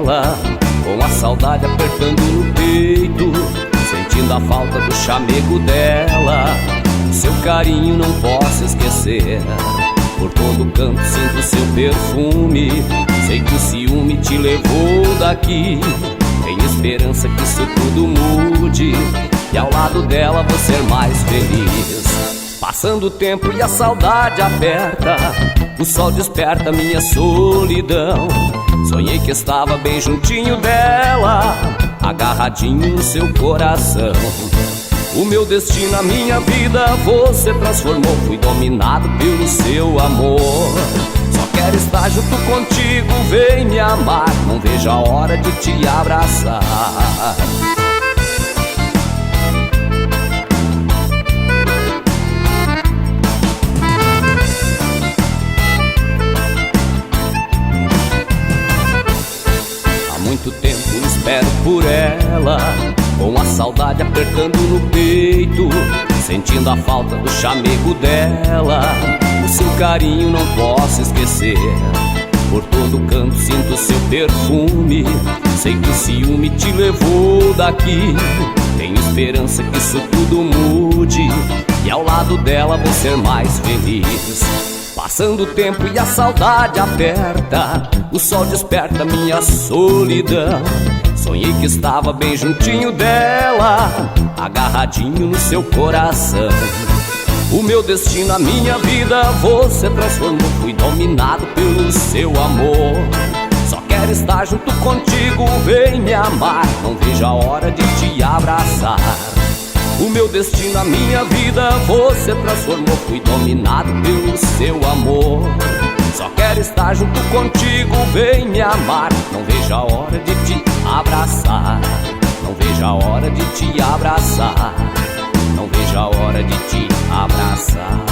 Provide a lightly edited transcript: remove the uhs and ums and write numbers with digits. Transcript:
dela, com a saudade apertando no peito, sentindo a falta do chamego dela. Seu carinho não posso esquecer, por todo canto sinto seu perfume. Sei que o ciúme te levou daqui, tenho esperança que isso tudo mude e ao lado dela vou ser mais feliz. Passando o tempo e a saudade aperta, o sol desperta minha solidão. Sonhei que estava bem juntinho dela, agarradinho no seu coração. O meu destino, a minha vida, você transformou. Fui dominado pelo seu amor. Só quero estar junto contigo, vem me amar. Não vejo a hora de te abraçar. Há muito tempo espero por ela, com a saudade apertando no peito, sentindo a falta do chamego dela. O seu carinho não posso esquecer, por todo canto sinto seu perfume. Sei que o ciúme te levou daqui, tenho esperança que isso tudo mude e ao lado dela vou ser mais feliz. Passando o tempo e a saudade aperta, o sol desperta minha solidão. Sonhei que estava bem juntinho dela, agarradinho no seu coração. O meu destino, a minha vida, você transformou. Fui dominado pelo seu amor. Só quero estar junto contigo, vem me amar. Não vejo a hora de te abraçar. O meu destino, a minha vida, você transformou. Fui dominado pelo seu amor. Só quero estar junto contigo, vem me amar. Não vejo a hora de te abraçar. Não vejo a hora de te abraçar. Não vejo a hora de te abraçar.